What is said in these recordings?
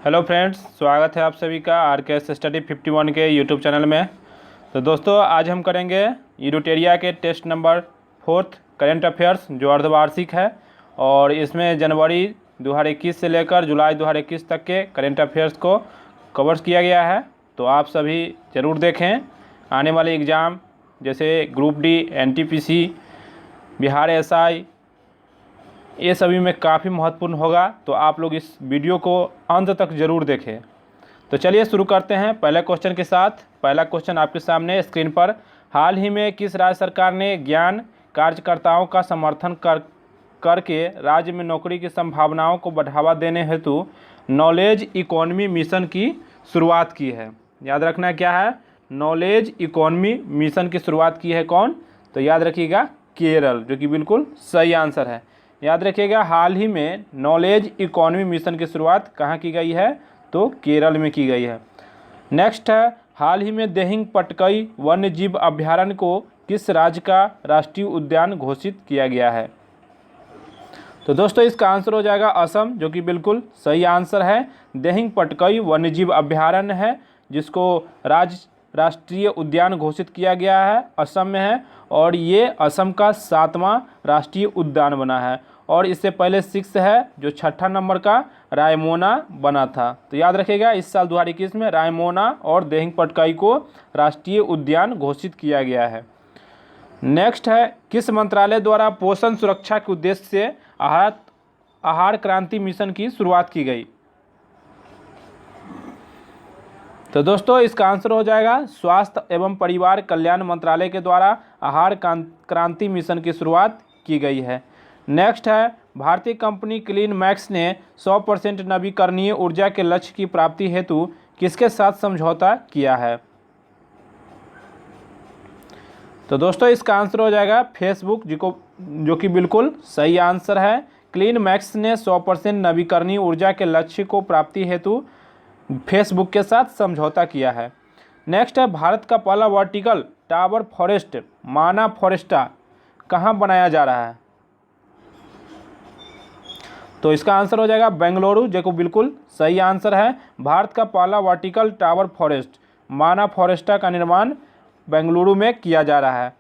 Hello friends, स्वागत है आप सभी का आर के एस स्टडी 51 के यूट्यूब चैनल में। तो दोस्तों, आज हम करेंगे यूरोटेरिया के टेस्ट नंबर 4 करेंट अफेयर्स जो अर्धवार्षिक है, और इसमें जनवरी 2021 से लेकर जुलाई 2021 तक के करेंट अफेयर्स को कवर किया गया है। तो आप सभी ज़रूर देखें। आने वाले एग्ज़ाम जैसे group D, NTPC, Bihar SI, ये सभी में काफ़ी महत्वपूर्ण होगा। तो आप लोग इस वीडियो को अंत तक ज़रूर देखें। तो चलिए शुरू करते हैं पहले क्वेश्चन के साथ। पहला क्वेश्चन आपके सामने स्क्रीन पर। हाल ही में किस राज्य सरकार ने ज्ञान कार्यकर्ताओं का समर्थन करके राज्य में नौकरी की संभावनाओं को बढ़ावा देने हेतु नॉलेज इकोनॉमी मिशन की शुरुआत की है? याद रखना क्या है, नॉलेज इकोनॉमी मिशन की शुरुआत की है कौन? तो याद रखिएगा केरल, जो कि बिल्कुल सही आंसर है। याद रखिएगा, हाल ही में नॉलेज इकोनॉमी मिशन की शुरुआत कहाँ की गई है? तो केरल में की गई है। नेक्स्ट है, हाल ही में दिहिंग पटकई वन्य जीव अभयारण्य को किस राज्य का राष्ट्रीय उद्यान घोषित किया गया है? तो दोस्तों, इसका आंसर हो जाएगा असम, जो कि बिल्कुल सही आंसर है। दिहिंग पटकई वन्य जीव अभयारण्य है जिसको राष्ट्रीय उद्यान घोषित किया गया है, असम में है, और ये असम का 7वां राष्ट्रीय उद्यान बना है। और इससे पहले 6 है जो 6ठा नंबर का रायमोना बना था। तो याद रखिएगा, इस साल 2021 में रायमोना और दिहिंग पटकाई को राष्ट्रीय उद्यान घोषित किया गया है। नेक्स्ट है, किस मंत्रालय द्वारा पोषण सुरक्षा के उद्देश्य से आहार क्रांति मिशन की शुरुआत की गई? तो दोस्तों, इसका आंसर हो जाएगा स्वास्थ्य एवं परिवार कल्याण मंत्रालय के द्वारा आहार क्रांति मिशन की शुरुआत की गई है। नेक्स्ट है, भारतीय कंपनी क्लीन मैक्स ने 100% नवीकरणीय ऊर्जा के लक्ष्य की प्राप्ति हेतु किसके साथ समझौता किया है? तो दोस्तों, इसका आंसर हो जाएगा फेसबुक, जो कि बिल्कुल सही आंसर है। क्लीन मैक्स ने 100% नवीकरणीय ऊर्जा के लक्ष्य को प्राप्ति हेतु फेसबुक के साथ समझौता किया है। नेक्स्ट है, भारत का पहला वर्टिकल टावर फॉरेस्ट माना फॉरेस्टा कहाँ बनाया जा रहा है? तो इसका आंसर हो जाएगा बेंगलुरु, जो कि बिल्कुल सही आंसर है। भारत का पहला वर्टिकल टावर फॉरेस्ट माना फॉरेस्टा का निर्माण बेंगलुरु में किया जा रहा है।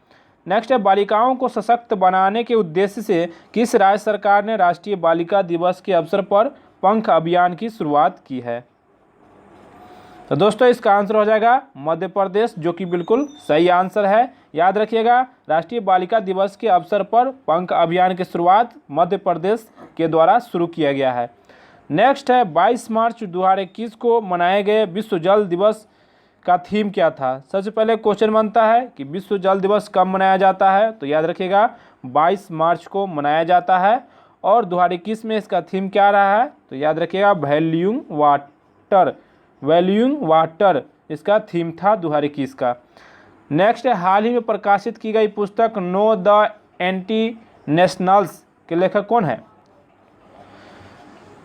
नेक्स्ट है, बालिकाओं को सशक्त बनाने के उद्देश्य से किस राज्य सरकार ने राष्ट्रीय बालिका दिवस के अवसर पर पंख अभियान की शुरुआत की है? तो दोस्तों, इसका आंसर हो जाएगा मध्य प्रदेश, जो कि बिल्कुल सही आंसर है। याद रखिएगा, राष्ट्रीय बालिका दिवस के अवसर पर पंख अभियान की शुरुआत मध्य प्रदेश के द्वारा शुरू किया गया है। नेक्स्ट है, 22 मार्च 2021 को मनाए गए विश्व जल दिवस का थीम क्या था? सबसे पहले क्वेश्चन बनता है कि विश्व जल दिवस कब मनाया जाता है? तो याद रखिएगा 22 मार्च को मनाया जाता है। और 2021 में इसका थीम क्या रहा है? तो याद रखिएगा वैल्यूइंग वाटर इसका थीम था 2021 का। नेक्स्ट है, हाल ही में प्रकाशित की गई पुस्तक नो द एंटी नेशनल्स के लेखक कौन है?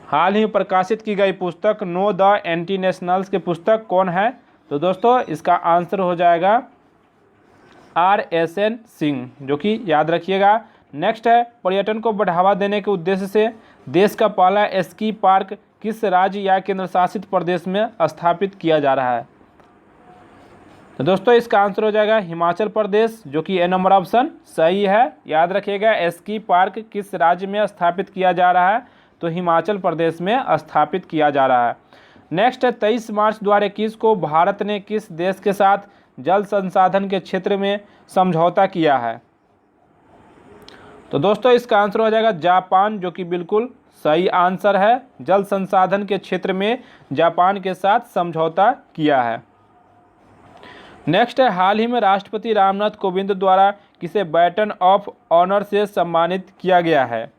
हाल ही में प्रकाशित की गई पुस्तक नो द एंटी नेशनल्स के पुस्तक कौन है? तो दोस्तों, इसका आंसर हो जाएगा RSN सिंह, जो कि याद रखिएगा। नेक्स्ट है, पर्यटन को बढ़ावा देने के उद्देश्य से देश का पहला स्की पार्क किस राज्य या केंद्र शासित प्रदेश में स्थापित किया जा रहा है? तो दोस्तों, इसका आंसर हो जाएगा हिमाचल प्रदेश, जो कि ए नंबर ऑप्शन सही है। याद रखिएगा, स्की पार्क किस राज्य में स्थापित किया जा रहा है? तो हिमाचल प्रदेश में स्थापित किया जा रहा है। नेक्स्ट है, 23 मार्च 2021 को भारत ने किस देश के साथ जल संसाधन के क्षेत्र में समझौता किया है? तो दोस्तों, इसका आंसर हो जाएगा जापान, जो कि बिल्कुल सही आंसर है। जल संसाधन के क्षेत्र में जापान के साथ समझौता किया है। नेक्स्ट है, हाल ही में राष्ट्रपति रामनाथ कोविंद द्वारा किसे बैटन ऑफ ऑनर से सम्मानित किया गया है?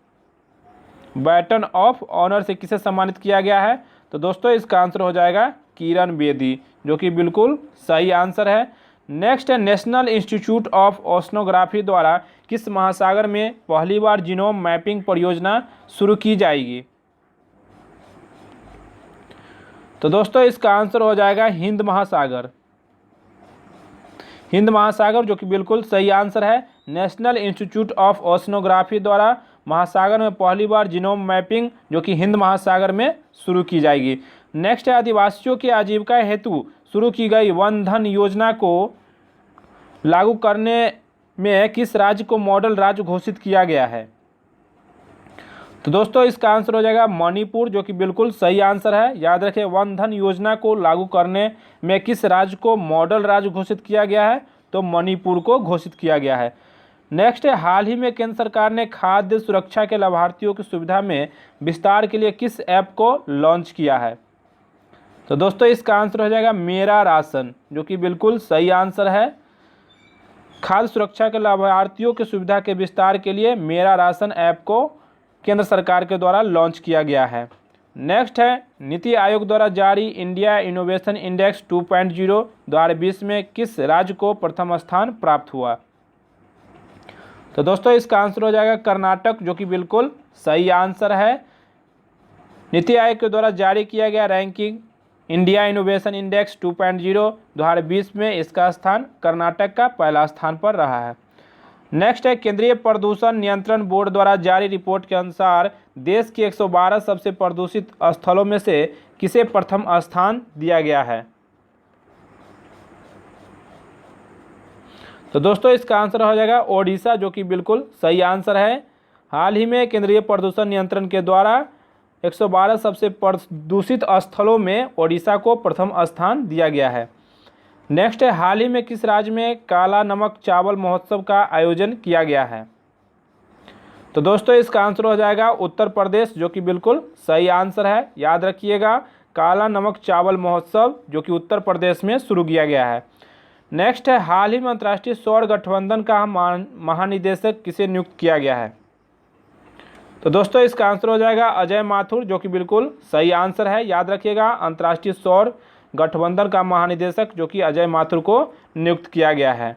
बैटन ऑफ ऑनर से किसे सम्मानित किया गया है? तो दोस्तों, इसका आंसर हो जाएगा किरण बेदी, जो कि बिल्कुल सही आंसर है। नेक्स्ट है, नेशनल इंस्टीट्यूट ऑफ ओशनोग्राफी द्वारा किस महासागर में पहली बार जीनोम मैपिंग परियोजना शुरू की जाएगी? तो दोस्तों, इसका आंसर हो जाएगा हिंद महासागर, जो कि बिल्कुल सही आंसर है। नेशनल इंस्टीट्यूट ऑफ ओशनोग्राफी द्वारा महासागर में पहली बार जीनोम मैपिंग जो कि हिंद महासागर में शुरू की जाएगी। नेक्स्ट है आदिवासियों की आजीविका हेतु शुरू की गई वन धन योजना को लागू करने में किस राज्य को मॉडल राज्य घोषित किया गया है? तो दोस्तों इसका आंसर हो जाएगा मणिपुर, जो कि बिल्कुल सही आंसर है। याद रखें, वन धन योजना को लागू करने में किस राज्य को मॉडल राज्य घोषित किया गया है? तो मणिपुर को घोषित किया गया है। नेक्स्ट है हाल ही में केंद्र सरकार ने खाद्य सुरक्षा के लाभार्थियों की सुविधा में विस्तार के लिए किस ऐप को लॉन्च किया है? तो दोस्तों इसका आंसर हो जाएगा मेरा राशन, जो कि बिल्कुल सही आंसर है। खाद्य सुरक्षा के लाभार्थियों की सुविधा के विस्तार के लिए मेरा राशन ऐप को केंद्र सरकार के द्वारा लॉन्च किया गया है। नेक्स्ट है नीति आयोग द्वारा जारी इंडिया इनोवेशन इंडेक्स 2.0 2020 में किस राज्य को प्रथम स्थान प्राप्त हुआ? तो दोस्तों इसका आंसर हो जाएगा कर्नाटक, जो कि बिल्कुल सही आंसर है। नीति आयोग के द्वारा जारी किया गया रैंकिंग इंडिया इनोवेशन इंडेक्स 2.0 2020 में इसका स्थान कर्नाटक का पहला स्थान पर रहा है। नेक्स्ट है केंद्रीय प्रदूषण नियंत्रण बोर्ड द्वारा जारी रिपोर्ट के अनुसार देश के 112 सबसे प्रदूषित स्थलों में से किसे प्रथम स्थान दिया गया है? तो दोस्तों इसका आंसर हो जाएगा ओडिशा, जो कि बिल्कुल सही आंसर है। हाल ही में केंद्रीय प्रदूषण नियंत्रण के द्वारा 112 सबसे प्रदूषित स्थलों में ओडिशा को प्रथम स्थान दिया गया है। नेक्स्ट है हाल ही में किस राज्य में काला नमक चावल महोत्सव का आयोजन किया गया है? तो दोस्तों इसका आंसर हो जाएगा उत्तर प्रदेश, जो कि बिल्कुल सही आंसर है। याद रखिएगा काला नमक चावल महोत्सव जो कि उत्तर प्रदेश में शुरू किया गया है। नेक्स्ट है हाल ही में अंतर्राष्ट्रीय सौर गठबंधन का महानिदेशक किसे नियुक्त किया गया है? तो दोस्तों इसका आंसर हो जाएगा अजय माथुर, जो कि बिल्कुल सही आंसर है। याद रखिएगा अंतर्राष्ट्रीय सौर गठबंधन का महानिदेशक जो कि अजय माथुर को नियुक्त किया गया है।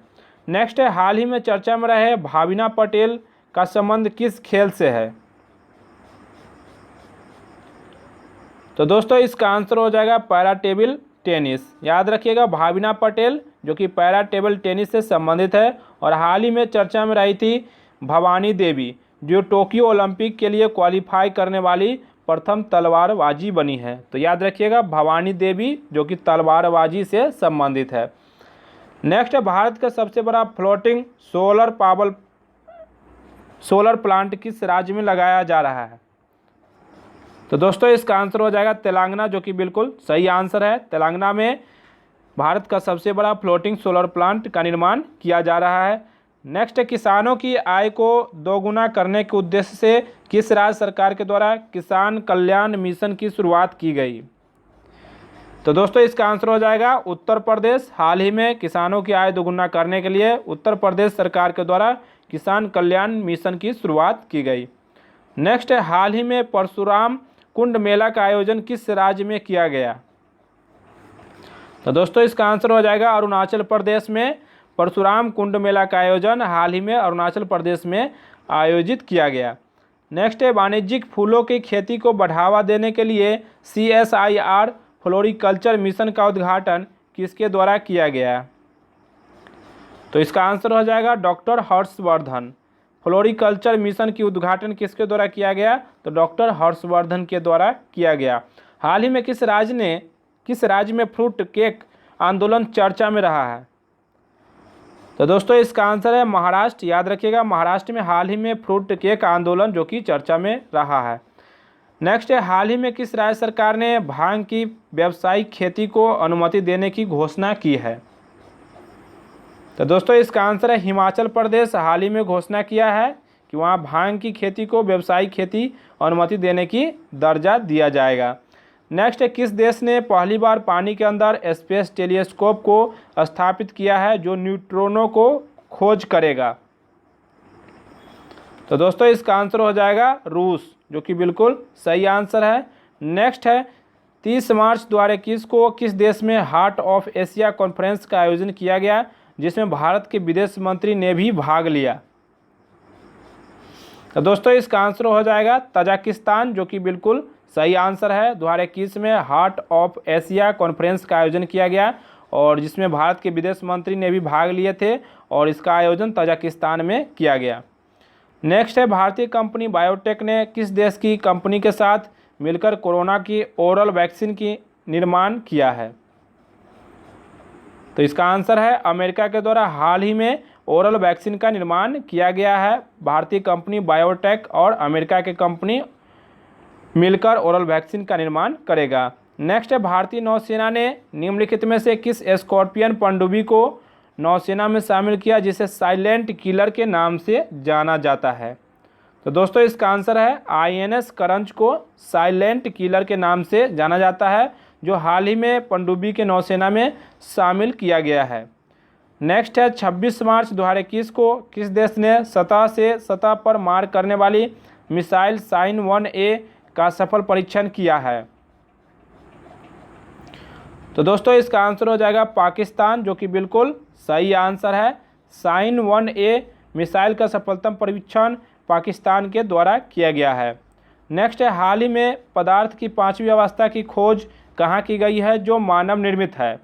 नेक्स्ट है हाल ही में चर्चा में रहे भाविना पटेल का संबंध किस खेल से है? तो दोस्तों इसका आंसर हो जाएगा पैरा टेबल टेनिस। याद रखिएगा भाविना पटेल जो कि पैरा टेबल टेनिस से संबंधित है। और हाल ही में चर्चा में रही थी भवानी देवी, जो टोक्यो ओलंपिक के लिए क्वालिफाई करने वाली प्रथम तलवारबाजी बनी है। तो याद रखिएगा भवानी देवी जो कि तलवारबाजी से संबंधित है। नेक्स्ट है भारत का सबसे बड़ा फ्लोटिंग सोलर प्लांट किस राज्य में लगाया जा रहा है? तो दोस्तों इसका आंसर हो जाएगा तेलंगाना, जो कि बिल्कुल सही आंसर है। तेलंगाना में भारत का सबसे बड़ा फ्लोटिंग सोलर प्लांट का निर्माण किया जा रहा है। नेक्स्ट है किसानों की आय को दोगुना करने के उद्देश्य से किस राज्य सरकार के द्वारा किसान कल्याण मिशन की शुरुआत की गई? तो दोस्तों इसका आंसर हो जाएगा उत्तर प्रदेश। हाल ही में किसानों की आय दोगुना करने के लिए उत्तर प्रदेश सरकार के द्वारा किसान कल्याण मिशन की शुरुआत की गई। नेक्स्ट है हाल ही में परशुराम कुंड मेला का आयोजन किस राज्य में किया गया? तो दोस्तों इसका आंसर हो जाएगा अरुणाचल प्रदेश में परशुराम कुंड मेला का आयोजन हाल ही में अरुणाचल प्रदेश में आयोजित किया गया। नेक्स्ट है वाणिज्यिक फूलों की खेती को बढ़ावा देने के लिए CSIR फ्लोरिकल्चर मिशन का उद्घाटन किसके द्वारा किया गया? तो इसका आंसर हो जाएगा डॉक्टर हर्षवर्धन। फ्लोरिकल्चर मिशन की उद्घाटन किसके द्वारा किया गया? तो डॉक्टर हर्षवर्धन के द्वारा किया गया। हाल ही में किस राज्य में फ्रूट केक आंदोलन चर्चा में रहा है? तो दोस्तों इसका आंसर है महाराष्ट्र। याद रखिएगा महाराष्ट्र में हाल ही में फ्रूट केक आंदोलन जो कि चर्चा में रहा है। नेक्स्ट है हाल ही में किस राज्य सरकार ने भांग की व्यावसायिक खेती को अनुमति देने की घोषणा की है? तो दोस्तों इसका आंसर है हिमाचल प्रदेश। हाल ही में घोषणा किया है कि वहाँ भांग की खेती को व्यावसायिक खेती अनुमति देने की दर्जा दिया जाएगा। नेक्स्ट है किस देश ने पहली बार पानी के अंदर स्पेस टेलीस्कोप को स्थापित किया है जो न्यूट्रॉनों को खोज करेगा? तो दोस्तों इसका आंसर हो जाएगा रूस, जो कि बिल्कुल सही आंसर है। नेक्स्ट है 30 मार्च 2021 को किस देश में हार्ट ऑफ एशिया कॉन्फ्रेंस का आयोजन किया गया जिसमें भारत के विदेश मंत्री ने भी भाग लिया? तो दोस्तों इसका आंसर हो जाएगा तजाकिस्तान, जो कि बिल्कुल सही आंसर है। 2021 में हार्ट ऑफ एशिया कॉन्फ्रेंस का आयोजन किया गया और जिसमें भारत के विदेश मंत्री ने भी भाग लिए थे और इसका आयोजन तजाकिस्तान में किया गया। नेक्स्ट है भारतीय कंपनी बायोटेक ने किस देश की कंपनी के साथ मिलकर कोरोना की ओरल वैक्सीन की निर्माण किया है? तो इसका आंसर है अमेरिका के द्वारा हाल ही में ओरल वैक्सीन का निर्माण किया गया है। भारतीय कंपनी बायोटेक और अमेरिका की कंपनी मिलकर ओरल वैक्सीन का निर्माण करेगा। नेक्स्ट है, भारतीय नौसेना ने निम्नलिखित में से किस स्कॉर्पियन पनडुब्बी को नौसेना में शामिल किया जिसे साइलेंट किलर के नाम से जाना जाता है? तो दोस्तों इसका आंसर है INS करंज को साइलेंट किलर के नाम से जाना जाता है, जो हाल ही में पनडुब्बी के नौसेना में शामिल किया गया है। नेक्स्ट है, 26 मार्च 2021 को किस देश ने सतह से सतह पर मार करने वाली मिसाइल साइन 1A का सफल परीक्षण किया है? तो दोस्तों इसका आंसर हो जाएगा पाकिस्तान, जो कि बिल्कुल सही आंसर है। साइन 1A मिसाइल का सफलतम परीक्षण पाकिस्तान के द्वारा किया गया है। नेक्स्ट है, हाल ही में पदार्थ की 5वीं अवस्था की खोज कहाँ की गई है जो मानव निर्मित है?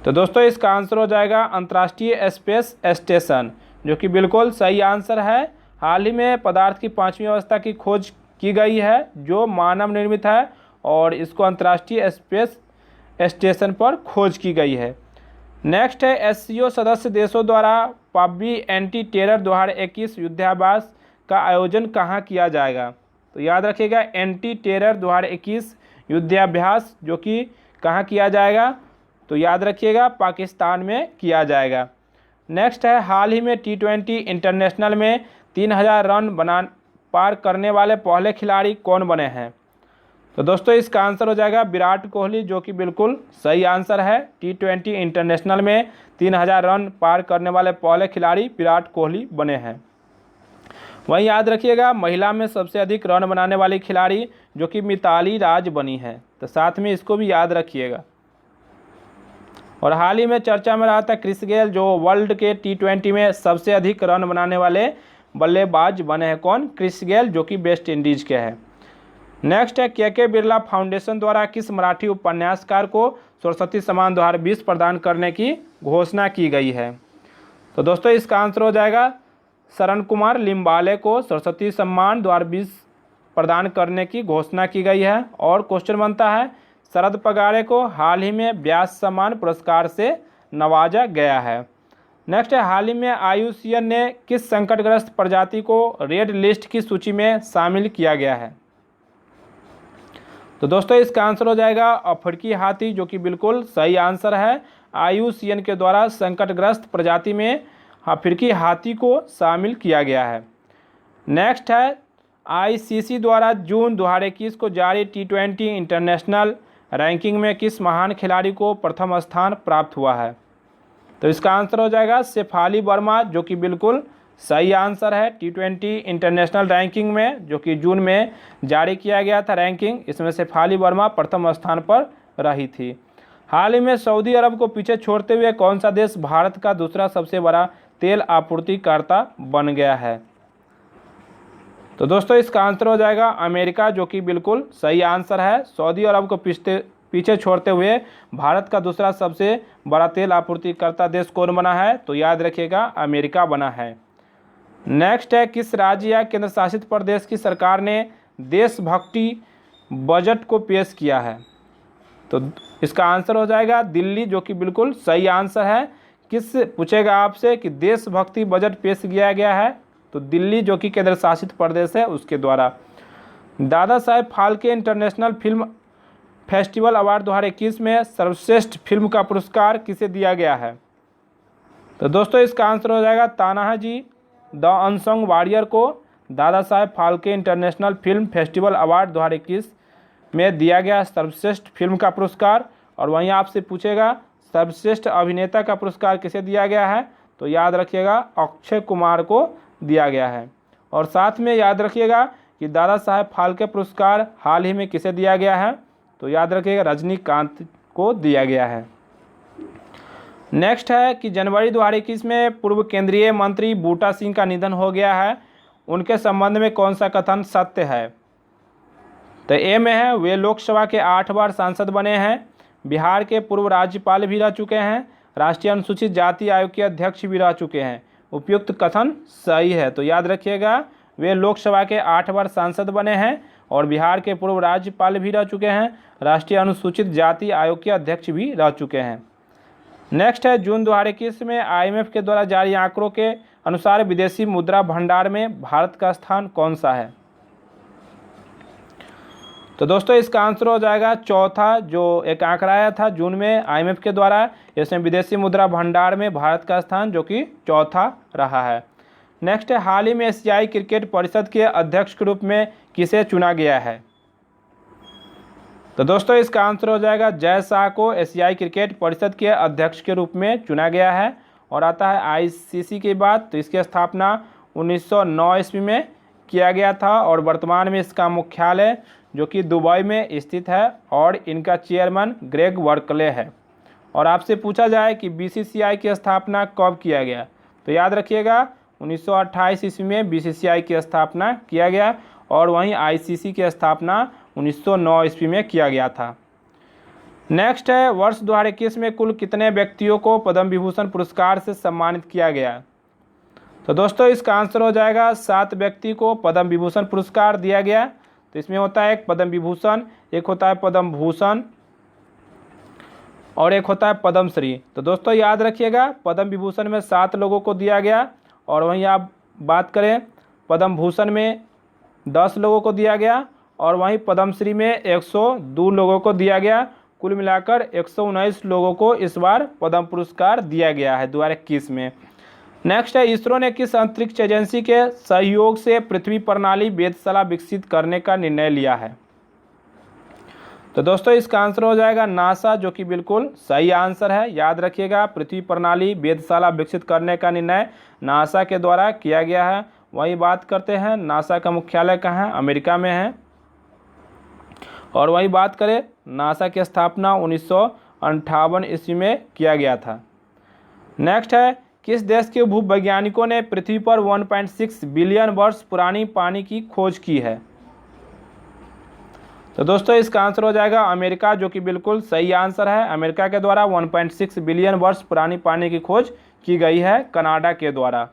तो दोस्तों इसका आंसर हो जाएगा अंतर्राष्ट्रीय स्पेस स्टेशन, जो कि बिल्कुल सही आंसर है। हाल ही में पदार्थ की 5वीं अवस्था की खोज की गई है जो मानव निर्मित है और इसको अंतर्राष्ट्रीय स्पेस स्टेशन पर खोज की गई है। नेक्स्ट है, SCO सदस्य देशों द्वारा पब्बी एंटी टेरर 2021 युद्धाभ्यास का आयोजन कहाँ किया जाएगा? तो याद रखिएगा एंटी टेरर 2021 युद्धाभ्यास जो कि कहाँ किया जाएगा? तो याद रखिएगा पाकिस्तान में किया जाएगा। नेक्स्ट है, हाल ही में T20 इंटरनेशनल में 3000 रन पार करने वाले पहले खिलाड़ी कौन बने हैं? तो दोस्तों इसका आंसर हो जाएगा विराट कोहली, जो कि बिल्कुल सही आंसर है। T20 इंटरनेशनल में 3000 रन पार करने वाले पहले खिलाड़ी विराट कोहली बने हैं। वहीं याद रखिएगा महिला में सबसे अधिक रन बनाने वाली खिलाड़ी जो कि मिताली राज बनी है, तो साथ में इसको भी याद रखिएगा। और हाल ही में चर्चा में रहा था क्रिस गेल, जो वर्ल्ड के T20 में सबसे अधिक रन बनाने वाले बल्लेबाज बने हैं। कौन? क्रिस गेल, जो कि वेस्ट इंडीज के हैं। नेक्स्ट है, के बिरला फाउंडेशन द्वारा किस मराठी उपन्यासकार को सरस्वती सम्मान 2020 प्रदान करने की घोषणा की गई है? तो दोस्तों इसका आंसर हो जाएगा शरण कुमार लिम्बाले को सरस्वती सम्मान 2020 प्रदान करने की घोषणा की गई है। और क्वेश्चन बनता है, शरद पगारे को हाल ही में व्यास सम्मान पुरस्कार से नवाजा गया है। नेक्स्ट है, हाल ही में IUCN ने किस संकटग्रस्त प्रजाति को रेड लिस्ट की सूची में शामिल किया गया है? तो दोस्तों इसका आंसर हो जाएगा अफ्रीकी हाथी, जो कि बिल्कुल सही आंसर है। IUCN के द्वारा संकटग्रस्त प्रजाति में अफ्रीकी हाथी को शामिल किया गया है। नेक्स्ट है, ICC द्वारा जून 2021 को जारी T20 इंटरनेशनल रैंकिंग में किस महान खिलाड़ी को प्रथम स्थान प्राप्त हुआ है? तो इसका आंसर हो जाएगा शेफाली वर्मा, जो कि बिल्कुल सही आंसर है। T20 इंटरनेशनल रैंकिंग में जो कि जून में जारी किया गया था रैंकिंग, इसमें शेफाली वर्मा प्रथम स्थान पर रही थी। हाल ही में सऊदी अरब को पीछे छोड़ते हुए कौन सा देश भारत का दूसरा सबसे बड़ा तेल आपूर्तिकर्ता बन गया है? तो दोस्तों इसका आंसर हो जाएगा अमेरिका, जो कि बिल्कुल सही आंसर है। सऊदी अरब को पीछे छोड़ते हुए भारत का दूसरा सबसे बड़ा तेल आपूर्तिकर्ता देश कौन बना है? तो याद रखिएगा अमेरिका बना है। नेक्स्ट है, किस राज्य या केंद्र शासित प्रदेश की सरकार ने देशभक्ति बजट को पेश किया है? तो इसका आंसर हो जाएगा दिल्ली, जो कि बिल्कुल सही आंसर है। किस पूछेगा आपसे कि देशभक्ति बजट पेश किया गया है? तो दिल्ली, जो कि केंद्र शासित प्रदेश है, उसके द्वारा। Dada Saheb Phalke international film festival award 2021 में सर्वश्रेष्ठ फिल्म का पुरस्कार किसे दिया गया है? तो दोस्तों इसका आंसर हो जाएगा तानाजी द अनसंग वॉरियर को Dada Saheb Phalke international film festival award 2021 में दिया गया सर्वश्रेष्ठ फिल्म का पुरस्कार। और वहीं आपसे पूछेगा सर्वश्रेष्ठ अभिनेता का पुरस्कार किसे दिया गया है? तो याद रखिएगा अक्षय कुमार को दिया गया है। और साथ में याद रखिएगा कि दादा साहेब फाल्के पुरस्कार हाल ही में किसे दिया गया है? तो याद रखिएगा रजनीकांत को दिया गया है। नेक्स्ट है कि जनवरी 2021 में पूर्व केंद्रीय मंत्री बूटा सिंह का निधन हो गया है, उनके संबंध में कौन सा कथन सत्य है? तो ए में है वे लोकसभा के 8 बार सांसद बने हैं, बिहार के पूर्व राज्यपाल भी रह चुके हैं, राष्ट्रीय अनुसूचित जाति आयोग के अध्यक्ष भी रह चुके हैं। उपयुक्त कथन सही है। तो याद रखिएगा वे लोकसभा के 8 बार सांसद बने हैं और बिहार के पूर्व राज्यपाल भी रह चुके हैं। राष्ट्रीय अनुसूचित जाति आयोग के अध्यक्ष भी रह चुके हैं। नेक्स्ट है, जून 2021 में IMF के द्वारा जारी आंकड़ों के अनुसार विदेशी मुद्रा भंडार में भारत का स्थान कौन सा है? तो दोस्तों इसका आंसर हो जाएगा चौथा। जो एक आंकड़ा आया था जून में IMF के द्वारा, इसमें विदेशी मुद्रा भंडार में भारत का स्थान जो कि चौथा रहा है। नेक्स्ट है, हाल ही में एशियाई क्रिकेट परिषद के अध्यक्ष के रूप में किसे चुना गया है? तो दोस्तों इसका आंसर हो जाएगा जय शाह को एशियाई क्रिकेट परिषद के अध्यक्ष के रूप में चुना गया है। और आता है ICC की बात, तो इसकी स्थापना 1909 ईस्वी में किया गया था और वर्तमान में इसका मुख्यालय जो कि दुबई में स्थित है और इनका चेयरमैन ग्रेग वर्कले है। और आपसे पूछा जाए कि BCCI की स्थापना कब किया गया, तो याद रखिएगा 1928 ईस्वी में BCCI की स्थापना किया गया और वहीं ICC की स्थापना 1909 ईस्वी में किया गया था। नेक्स्ट है, वर्ष 2021 में कुल कितने व्यक्तियों को पद्म विभूषण पुरस्कार से सम्मानित किया गया? तो दोस्तों इसका आंसर हो जाएगा 7 व्यक्ति को पद्म विभूषण पुरस्कार दिया गया। तो इसमें होता है एक पद्म विभूषण, एक होता है पद्म भूषण और एक होता है पद्मश्री। तो दोस्तों याद रखिएगा पद्म विभूषण में 7 लोगों को दिया गया और वहीं आप बात करें पद्म भूषण में 10 लोगों को दिया गया और वहीं पद्मश्री में 102 लोगों को दिया गया। कुल मिलाकर 119 लोगों को इस बार पद्म पुरस्कार दिया गया है 2021 में। नेक्स्ट है, इसरो ने किस अंतरिक्ष एजेंसी के सहयोग से पृथ्वी प्रणाली वेधशाला विकसित करने का निर्णय लिया है? तो दोस्तों इसका आंसर हो जाएगा नासा, जो कि बिल्कुल सही आंसर है। याद रखिएगा पृथ्वी प्रणाली वेधशाला विकसित करने का निर्णय नासा के द्वारा किया गया है। वही बात करते हैं नासा का मुख्यालय कहाँ है? अमेरिका में है। और वही बात करें नासा की स्थापना 1958 ईस्वी में किया गया था। नेक्स्ट है, किस देश के भूवैज्ञानिकों ने पृथ्वी पर 1.6 बिलियन वर्ष पुरानी पानी की खोज की है? तो दोस्तों इसका आंसर हो जाएगा अमेरिका, जो कि बिल्कुल सही आंसर है। अमेरिका के द्वारा 1.6 बिलियन वर्ष पुरानी पानी की खोज की गई है कनाडा के द्वारा।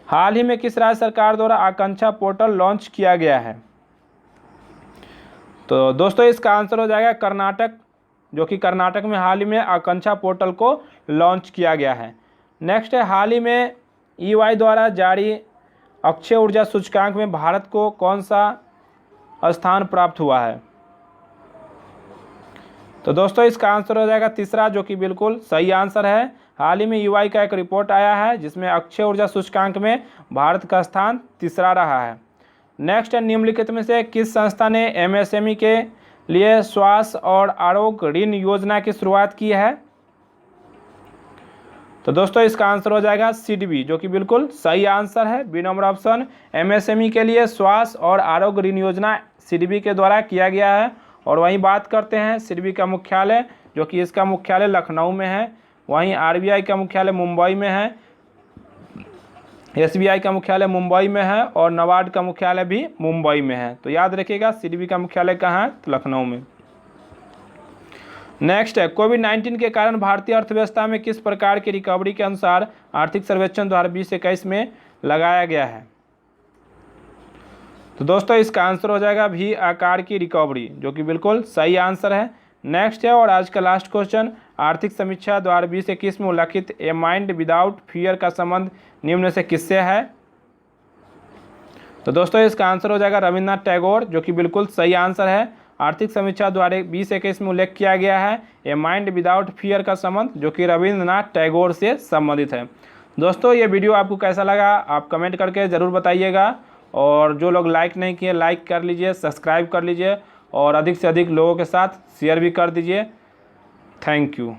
हाल ही में किस राज्य सरकार द्वारा आकांक्षा पोर्टल लॉन्च किया गया है? तो दोस्तों इसका आंसर हो जाएगा कर्नाटक, जो कि कर्नाटक में हाल ही में आकांक्षा पोर्टल को लॉन्च किया गया है। नेक्स्ट है, हाल ही में EY द्वारा जारी अक्षय ऊर्जा सूचकांक में भारत को कौन सा स्थान प्राप्त हुआ है? तो दोस्तों इसका आंसर हो जाएगा तीसरा, जो कि बिल्कुल सही आंसर है। हाल ही में EY का एक रिपोर्ट आया है जिसमें अक्षय ऊर्जा सूचकांक में भारत का स्थान तीसरा रहा है। नेक्स्ट है, निम्नलिखित में से किस संस्था ने MSME के लिए स्वास्थ्य और आरोग्य ऋण योजना की शुरुआत की है? तो दोस्तों इसका आंसर हो जाएगा CDB, जो कि बिल्कुल सही आंसर है। बी नंबर ऑप्शन, MSME के लिए स्वास्थ्य और आरोग्य ऋण योजना CDB के द्वारा किया गया है। और वहीं बात करते हैं CDB का मुख्यालय, जो कि इसका मुख्यालय लखनऊ में है। वहीं RBI का मुख्यालय मुंबई में है, SBI का मुख्यालय मुंबई में है और NABARD का मुख्यालय भी मुंबई में है। तो याद रखिएगा CDB का मुख्यालय कहाँ है? तो लखनऊ में। नेक्स्ट है, कोविड-19 के कारण भारतीय अर्थव्यवस्था में किस प्रकार की रिकवरी के अनुसार आर्थिक सर्वेक्षण 2020-21 में लगाया गया है? तो दोस्तों इसका आंसर हो जाएगा भी आकार की रिकवरी, जो कि बिल्कुल सही आंसर है। नेक्स्ट है, और आज का लास्ट क्वेश्चन, आर्थिक समीक्षा 2020-21 में उल्लिखित ए माइंड विदाउट फियर का संबंध निम्न से किससे है? तो दोस्तों इसका आंसर हो जाएगा रविन्द्रनाथ टैगोर, जो कि बिल्कुल सही आंसर है। आर्थिक समीक्षा 2020-21 में उल्लेख किया गया है ए माइंड विदाउट फियर का संबंध, जो कि रविन्द्रनाथ टैगोर से संबंधित है। दोस्तों ये वीडियो आपको कैसा लगा आप कमेंट करके ज़रूर बताइएगा, और जो लोग लाइक नहीं किए लाइक कर लीजिए, सब्सक्राइब कर लीजिए और अधिक से अधिक लोगों के साथ शेयर भी कर दीजिए। Thank you.